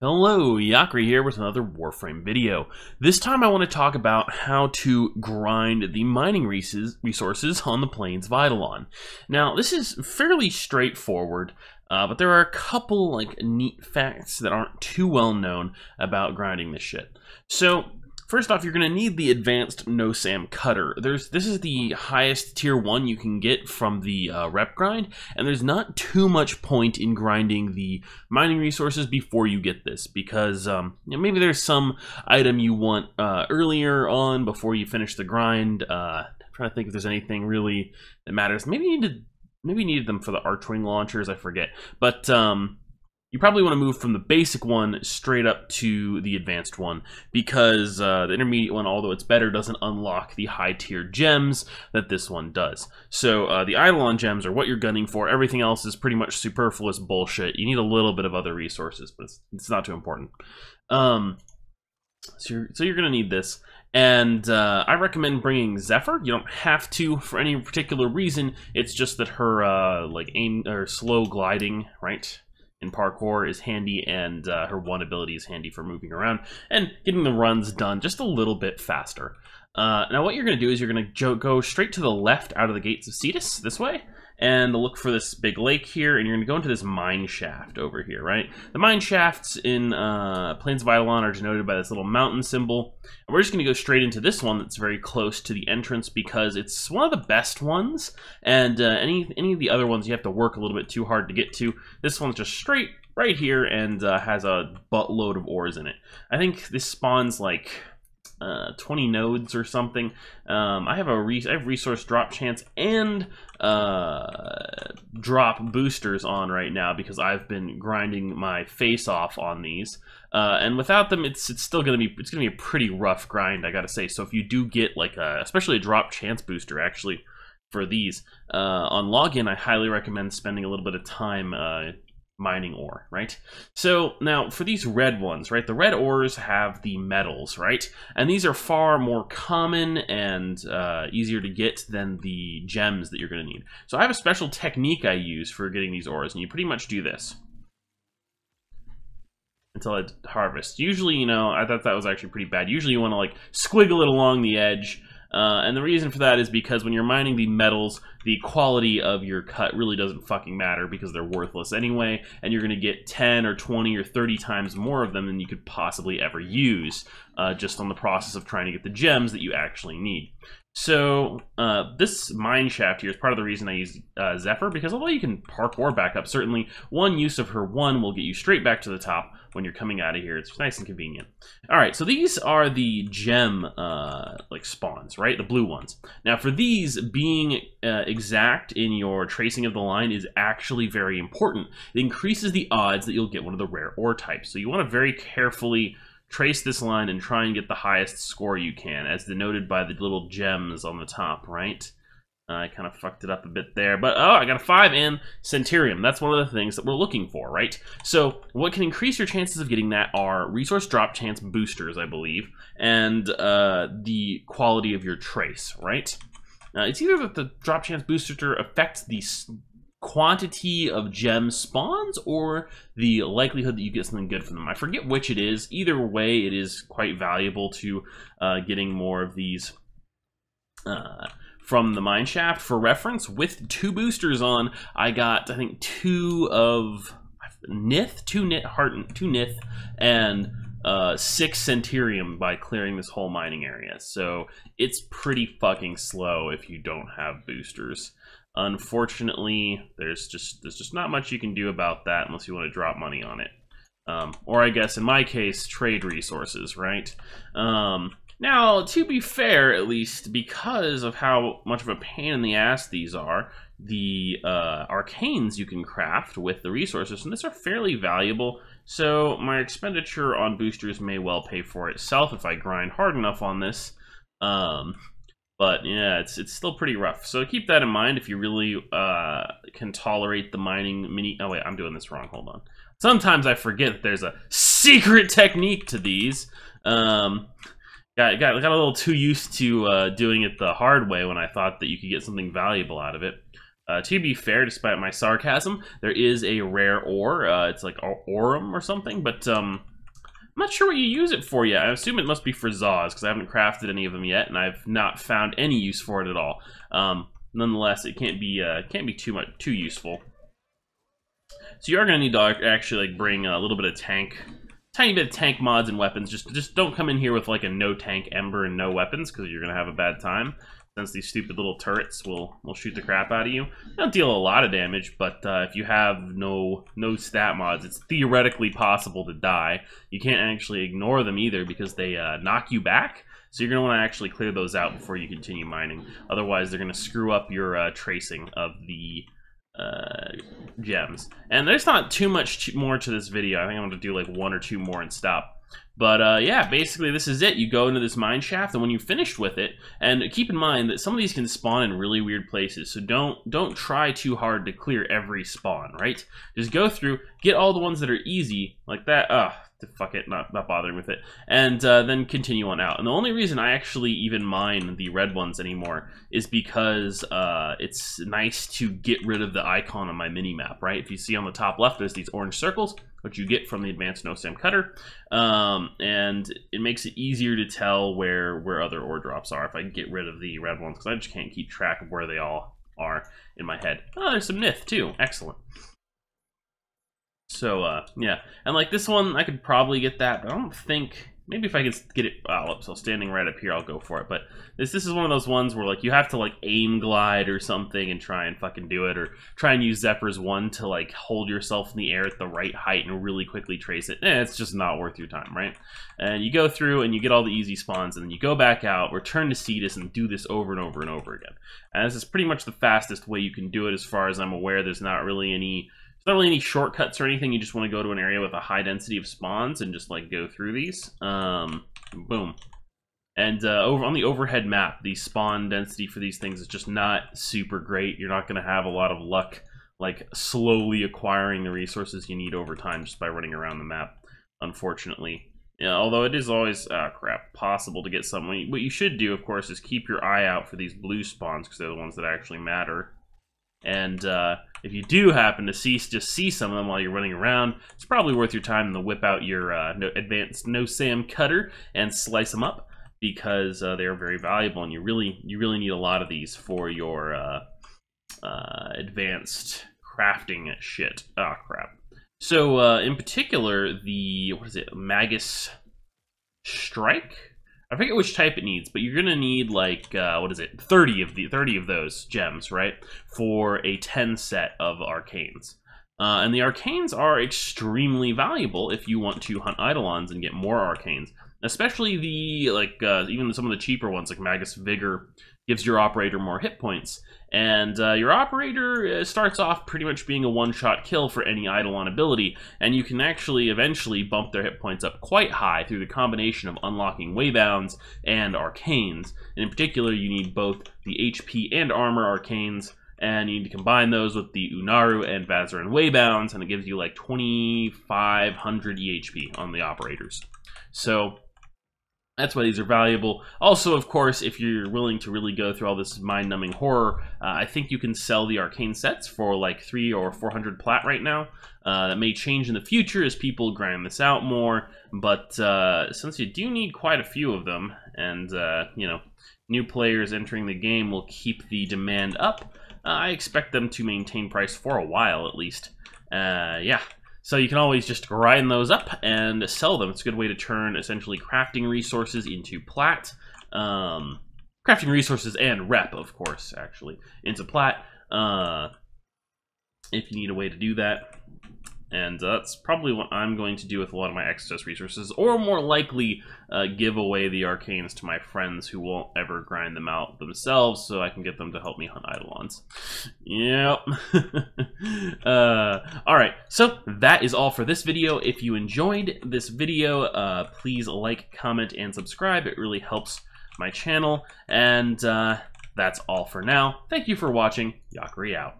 Hello, Yakri here with another Warframe video. This time I want to talk about how to grind the mining resources on the Plains Eidolon. Now, this is fairly straightforward, but there are a couple neat facts that aren't too well known about grinding this shit. So, first off, you're going to need the advanced no-sam cutter. This is the highest tier 1 you can get from the rep grind, and there's not too much point in grinding the mining resources before you get this, because maybe there's some item you want earlier on before you finish the grind. I'm trying to think if there's anything really that matters. Maybe you needed them for the Archwing launchers, I forget. But you probably want to move from the basic one straight up to the advanced one, because the intermediate one, although it's better, doesn't unlock the high tier gems that this one does. So the Eidolon gems are what you're gunning for. Everything else is pretty much superfluous bullshit. You need a little bit of other resources, but it's not too important. So you're going to need this. And I recommend bringing Zephyr. You don't have to for any particular reason. It's just that her aim or slow gliding, right, in parkour is handy, and her one ability is handy for moving around and getting the runs done just a little bit faster. Now what you're going to do is you're going to go straight to the left out of the gates of Cetus, this way, and look for this big lake here, and you're going to go into this mine shaft over here, right? The mine shafts in Plains of Eidolon are denoted by this little mountain symbol, and we're just going to go straight into this one that's very close to the entrance because it's one of the best ones, and any of the other ones you have to work a little bit too hard to get to. This one's just straight right here and has a buttload of ores in it. I think this spawns like 20 nodes or something. I have resource drop chance and drop boosters on right now because I've been grinding my face off on these. And without them, it's still gonna be a pretty rough grind, I gotta say. So if you do get especially a drop chance booster, actually, for these on login, I highly recommend spending a little bit of time mining ore, right? So now for these red ones, right, the red ores have the metals, right, and these are far more common and easier to get than the gems that you're going to need. So I have a special technique I use for getting these ores, and you pretty much do this until I harvest. Usually, I thought that was actually pretty bad. Usually you want to squiggle it along the edge. And the reason for that is because when you're mining the metals, the quality of your cut really doesn't fucking matter because they're worthless anyway, and you're going to get 10 or 20 or 30 times more of them than you could possibly ever use just on the process of trying to get the gems that you actually need. So this mine shaft here is part of the reason I use Zephyr, because although you can parkour back up, certainly one use of her one will get you straight back to the top when you're coming out of here. It's nice and convenient. All right, so these are the gem spawns, right? The blue ones. Now for these, being exact in your tracing of the line is actually very important. It increases the odds that you'll get one of the rare ore types. So you want to very carefully trace this line and try and get the highest score you can, as denoted by the little gems on the top, right? I kind of fucked it up a bit there, but I got a 5 in Centurium. That's one of the things that we're looking for, right? So what can increase your chances of getting that are resource drop chance boosters, I believe, and the quality of your trace, right? It's either that the drop chance booster affects the quantity of gem spawns or the likelihood that you get something good from them. I forget which it is. Either way, it is quite valuable to getting more of these from the mine shaft. For reference, with 2 boosters on, I got, I think, 2 of Nith, 2 Nith, and 6 Centurium by clearing this whole mining area. So it's pretty fucking slow if you don't have boosters. Unfortunately, there's just not much you can do about that unless you want to drop money on it. Or I guess in my case, trade resources, right? Now, to be fair, at least, because of how much of a pain in the ass these are, the arcanes you can craft with the resources, and these are fairly valuable, so my expenditure on boosters may well pay for itself if I grind hard enough on this. But yeah, it's still pretty rough. So keep that in mind if you really can tolerate the mining mini. Oh wait, I'm doing this wrong. Hold on. Sometimes I forget that there's a secret technique to these. Got a little too used to doing it the hard way when I thought that you could get something valuable out of it. To be fair, despite my sarcasm, there is a rare ore. It's like Aurum or something, but I'm not sure what you use it for yet. I assume it must be for Zaws, because I haven't crafted any of them yet, and I've not found any use for it at all. Nonetheless, it can't be too useful. So you are going to need to actually like bring a little bit of tiny bit of tank mods and weapons. Just don't come in here with like a no tank ember and no weapons, because you're going to have a bad time, since these stupid little turrets will shoot the crap out of you. They don't deal a lot of damage, but if you have no stat mods, it's theoretically possible to die. You can't actually ignore them either, because they knock you back. So you're going to want to actually clear those out before you continue mining. Otherwise, they're going to screw up your tracing of the gems. And there's not too much more to this video. I think I'm going to do like 1 or 2 more and stop. But yeah, basically this is it. You go into this mine shaft, and when you're finished with it, and keep in mind that some of these can spawn in really weird places, so don't try too hard to clear every spawn, right? Just go through, get all the ones that are easy, like that. Fuck it, not bothering with it, and then continue on out. And the only reason I actually even mine the red ones anymore is because it's nice to get rid of the icon on my mini-map, right? If you see on the top left, there's these orange circles, which you get from the advanced no-sam cutter, and it makes it easier to tell where other ore drops are if I get rid of the red ones, because I just can't keep track of where they all are in my head. Oh, there's some Nith too. Excellent. So, yeah. And, like, this one, I could probably get that, but I don't think... Maybe if I could get it... Well, so standing right up here, I'll go for it. But this is one of those ones where, like, you have to, like, aim glide or something and try and fucking do it. Or try and use Zephyr's 1 to, like, hold yourself in the air at the right height and really quickly trace it. It's just not worth your time, right? And you go through and you get all the easy spawns, and then you go back out, return to Cetus, and do this over and over and over again. And this is pretty much the fastest way you can do it as far as I'm aware. There's not really any shortcuts or anything. You just want to go to an area with a high density of spawns and just like go through these. Boom. And over on the overhead map, the spawn density for these things is just not super great. You're not going to have a lot of luck like slowly acquiring the resources you need over time just by running around the map, unfortunately. Yeah, although it is always possible to get some. What you should do, of course, is keep your eye out for these blue spawns, because they're the ones that actually matter. And if you do happen to see some of them while you're running around, it's probably worth your time to whip out your advanced no-sam cutter and slice them up, because they are very valuable, and you really need a lot of these for your advanced crafting shit. Oh crap! So in particular, the Magus Strike. I forget which type it needs, but you're gonna need like 30 of those gems, right, for a 10 set of arcanes. And the arcanes are extremely valuable if you want to hunt eidolons and get more arcanes. Especially the even some of the cheaper ones, like Magus Vigor, gives your operator more hit points. And your operator starts off pretty much being a one-shot kill for any Eidolon ability, and you can actually eventually bump their hit points up quite high through the combination of unlocking waybounds and arcanes. And in particular, you need both the HP and armor arcanes, and you need to combine those with the Unaru and Vazaran waybounds, and it gives you like 2,500 EHP on the operators. So that's why these are valuable. Also, of course, if you're willing to really go through all this mind-numbing horror, I think you can sell the arcane sets for like 300 or 400 plat right now. That may change in the future as people grind this out more, but since you do need quite a few of them, and you know, new players entering the game will keep the demand up, I expect them to maintain price for a while at least. Yeah. So you can always just grind those up and sell them. It's a good way to turn essentially crafting resources into plat. Crafting resources and rep, of course, actually, into plat. If you need a way to do that. And that's probably what I'm going to do with a lot of my excess resources, or more likely give away the arcanes to my friends who won't ever grind them out themselves, so I can get them to help me hunt eidolons. Yep. Alright, so that is all for this video. If you enjoyed this video, please like, comment, and subscribe. It really helps my channel. And that's all for now. Thank you for watching. Yakari out.